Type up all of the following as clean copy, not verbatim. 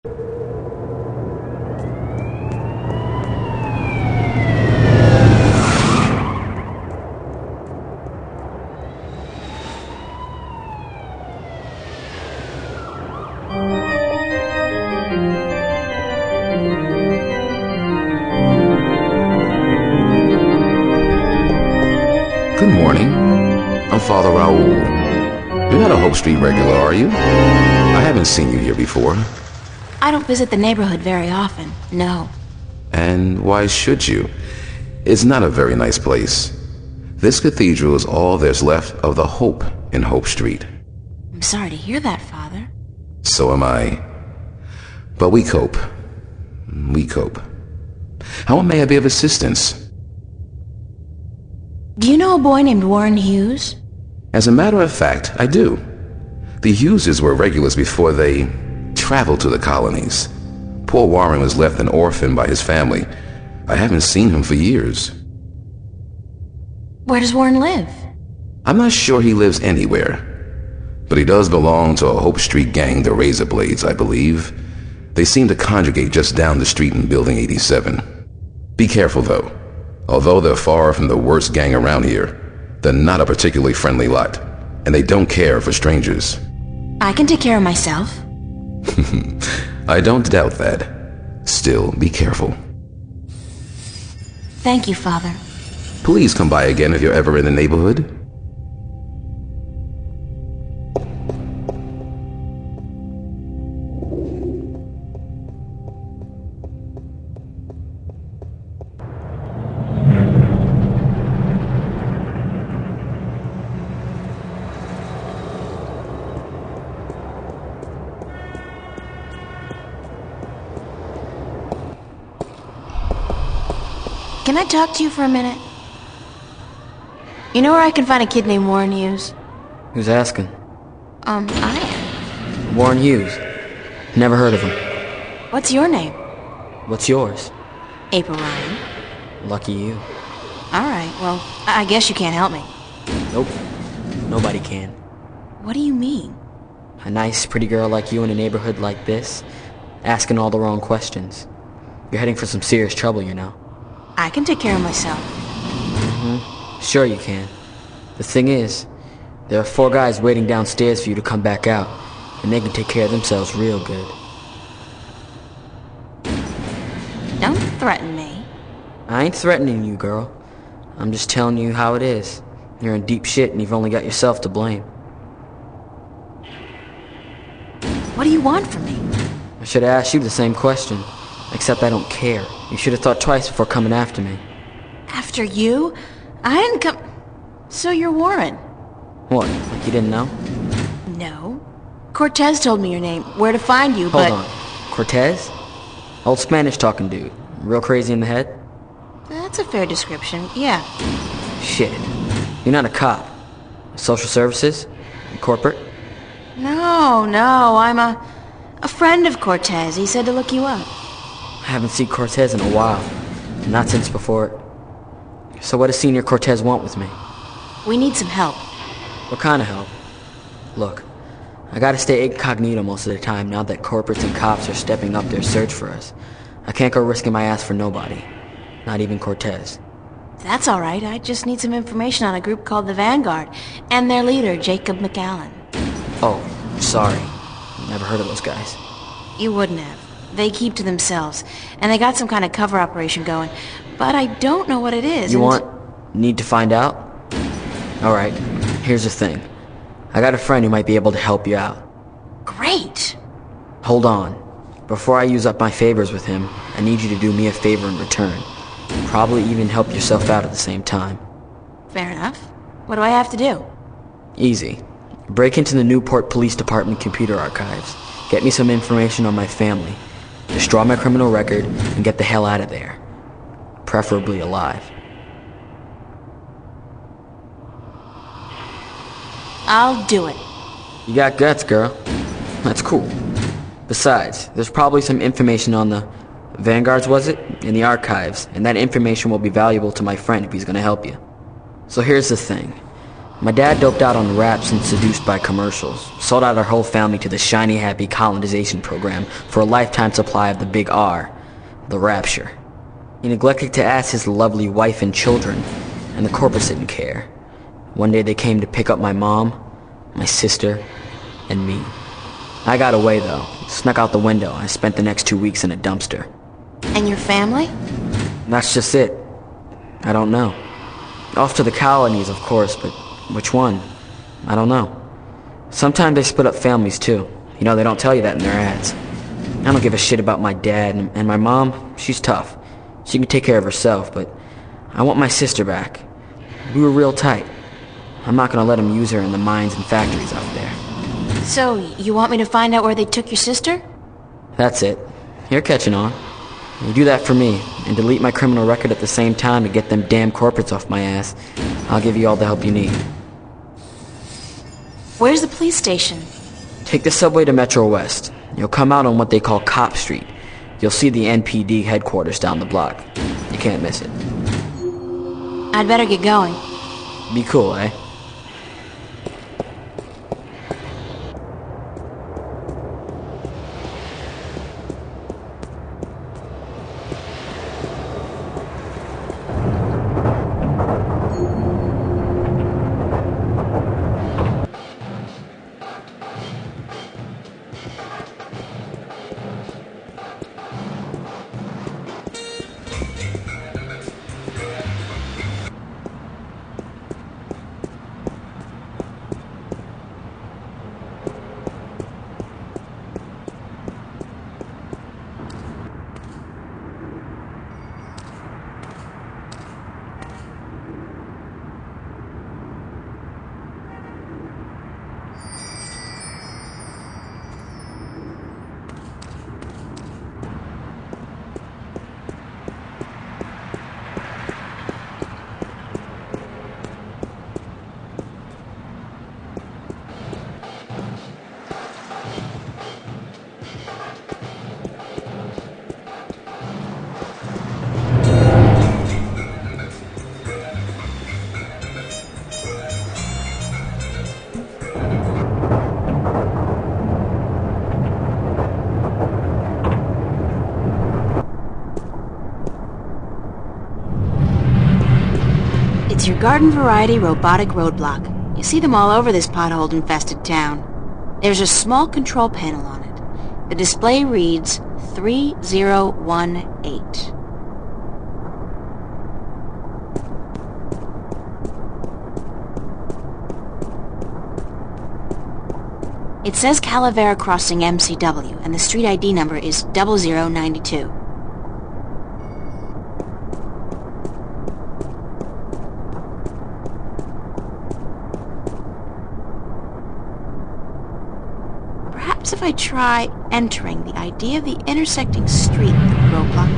Good morning. I'm Father Raoul. You're not a Hope Street regular, are you? I haven't seen you here before. I don't visit the neighborhood very often, no. And why should you? It's not a very nice place. This cathedral is all there's left of the hope in Hope Street. I'm sorry to hear that, Father. So am I. But we cope. We cope. How may I be of assistance? Do you know a boy named Warren Hughes? As a matter of fact, I do. The Hugheses were regulars before they traveled to the colonies. Poor Warren was left an orphan by his family. I haven't seen him for years. Where does Warren live? I'm not sure he lives anywhere. But he does belong to a Hope Street gang, the Razor Blades, I believe. They seem to congregate just down the street in Building 87. Be careful, though. Although they're far from the worst gang around here, they're not a particularly friendly lot, and they don't care for strangers. I can take care of myself. I don't doubt that. Still, be careful. Thank you, Father. Please come by again if you're ever in the neighborhood. Can I talk to you for a minute? You know where I can find a kid named Warren Hughes? Who's asking? I am. Warren Hughes. Never heard of him. What's your name? What's yours? April Ryan. Lucky you. Alright, well, I guess you can't help me. Nope. Nobody can. What do you mean? A nice, pretty girl like you in a neighborhood like this, asking all the wrong questions. You're heading for some serious trouble, you know. I can take care of myself. Sure you can. The thing is, there are 4 guys waiting downstairs for you to come back out, and they can take care of themselves real good. Don't threaten me. I ain't threatening you, girl. I'm just telling you how it is. You're in deep shit and you've only got yourself to blame. What do you want from me? I should have asked you the same question, except I don't care. You should have thought twice before coming after me. After you? I didn't come... So you're Warren? What, like you didn't know? No. Cortez told me your name, where to find you, Hold but... on. Cortez? Old Spanish-talking dude. Real crazy in the head? That's a fair description, yeah. Shit. You're not a cop. Social services? Corporate? No, I'm a friend of Cortez. He said to look you up. I haven't seen Cortez in a while. Not since before... So what does Senior Cortez want with me? We need some help. What kind of help? Look, I gotta stay incognito most of the time now that corporates and cops are stepping up their search for us. I can't go risking my ass for nobody. Not even Cortez. That's alright. I just need some information on a group called the Vanguard and their leader, Jacob McAllen. Oh, sorry. Never heard of those guys. You wouldn't have. They keep to themselves, and they got some kind of cover operation going, but I don't know what it is. Need to find out? Alright, here's the thing. I got a friend who might be able to help you out. Great! Hold on. Before I use up my favors with him, I need you to do me a favor in return. Probably even help yourself out at the same time. Fair enough. What do I have to do? Easy. Break into the Newport Police Department computer archives. Get me some information on my family. Destroy my criminal record and get the hell out of there. Preferably alive. I'll do it. You got guts, girl. That's cool. Besides, there's probably some information on the Vanguards, was it? In the archives, and that information will be valuable to my friend if he's gonna help you. So here's the thing. My dad doped out on raps and seduced by commercials, sold out our whole family to the shiny happy colonization program for a lifetime supply of the big R, the rapture. He neglected to ask his lovely wife and children, and the corporates didn't care. One day they came to pick up my mom, my sister, and me. I got away though, snuck out the window. I spent the next 2 weeks in a dumpster. And your family? That's just it. I don't know. Off to the colonies, of course, but which one? I don't know. Sometimes they split up families too. You know, they don't tell you that in their ads. I don't give a shit about my dad, and my mom, she's tough. She can take care of herself, but I want my sister back. We were real tight. I'm not gonna let them use her in the mines and factories out there. So, you want me to find out where they took your sister? That's it. You're catching on. You do that for me, and delete my criminal record at the same time to get them damn corporates off my ass. I'll give you all the help you need. Where's the police station? Take the subway to Metro West. You'll come out on what they call Cop Street. You'll see the NPD headquarters down the block. You can't miss it. I'd better get going. Be cool, eh? It's your garden variety robotic roadblock. You see them all over this pothole-infested town. There's a small control panel on it. The display reads 3018. It says Calavera Crossing MCW, and the street ID number is 0092. Perhaps if I try entering the ID of the intersecting street with the roadblock.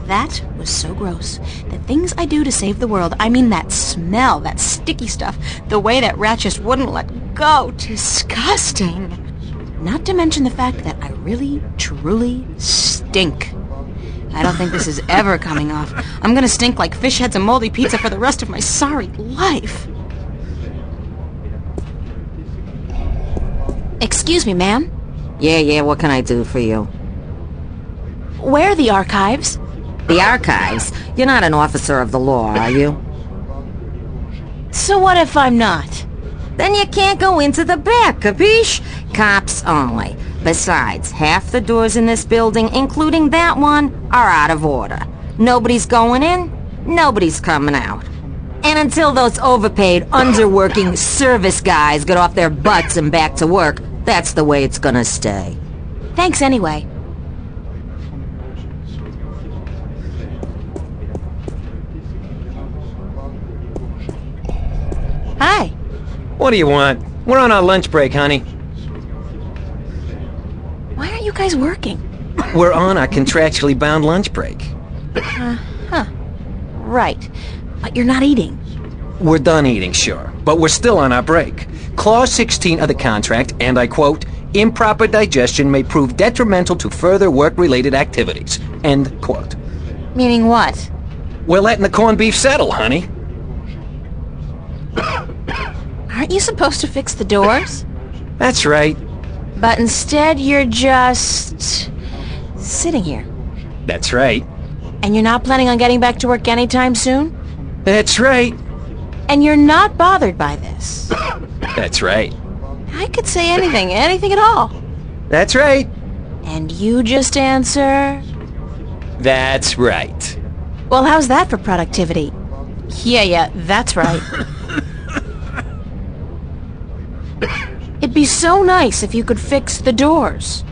That was so gross. The things I do to save the world, I mean that smell, that sticky stuff, the way that rat just wouldn't let go. Disgusting. Not to mention the fact that I really, truly stink. I don't think this is ever coming off. I'm gonna stink like fish heads and moldy pizza for the rest of my sorry life. Excuse me, ma'am. Yeah, what can I do for you? Where are the archives? The archives? You're not an officer of the law, are you? So what if I'm not? Then you can't go into the back, capiche? Cops only. Besides, half the doors in this building, including that one, are out of order. Nobody's going in, nobody's coming out. And until those overpaid, underworking service guys get off their butts and back to work, that's the way it's gonna stay. Thanks anyway. Hi. What do you want? We're on our lunch break, honey. Why aren't you guys working? We're on our contractually bound lunch break. Right. But you're not eating. We're done eating, sure, but we're still on our break. Clause 16 of the contract, and I quote, improper digestion may prove detrimental to further work-related activities. End quote. Meaning what? We're letting the corned beef settle, honey. Aren't you supposed to fix the doors? That's right. But instead you're just... sitting here. That's right. And you're not planning on getting back to work anytime soon? That's right. And you're not bothered by this? That's right. I could say anything at all. That's right. And you just answer... That's right. Well, how's that for productivity? Yeah, that's right. It'd be so nice if you could fix the doors.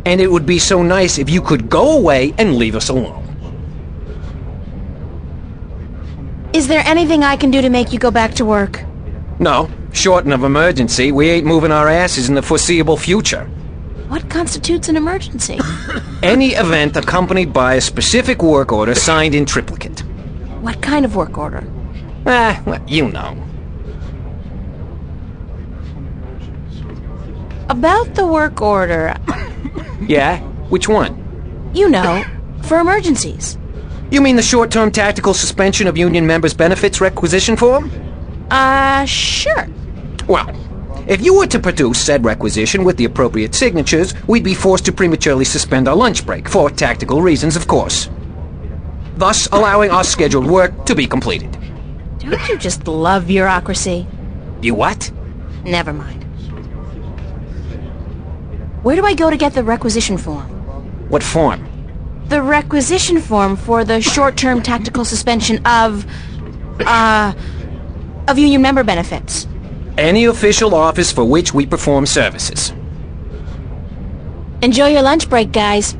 And it would be so nice if you could go away and leave us alone. Is there anything I can do to make you go back to work? No, short of emergency, we ain't moving our asses in the foreseeable future. What constitutes an emergency? Any event accompanied by a specific work order signed in triplicate. What kind of work order? Well, you know. About the work order, Yeah? Which one? you know, for emergencies. You mean the short-term tactical suspension of union members' benefits requisition form? Sure. Well, if you were to produce said requisition with the appropriate signatures, we'd be forced to prematurely suspend our lunch break, for tactical reasons, of course. Thus, allowing our scheduled work to be completed. Don't you just love bureaucracy? You what? Never mind. Where do I go to get the requisition form? What form? The requisition form for the short-term tactical suspension of union member benefits. Any official office for which we perform services. Enjoy your lunch break, guys.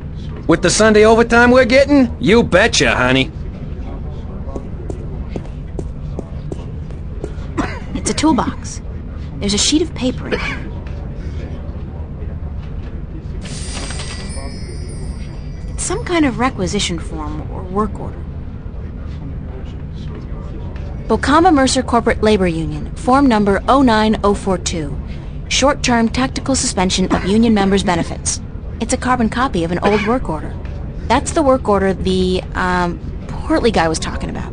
With the Sunday overtime we're getting? You betcha, honey. It's a toolbox. There's a sheet of paper in here. It's some kind of requisition form or work order. Bocama Mercer Corporate Labor Union, form number 09042. Short-term tactical suspension of union members' benefits. It's a carbon copy of an old work order. That's the work order the, portly guy was talking about.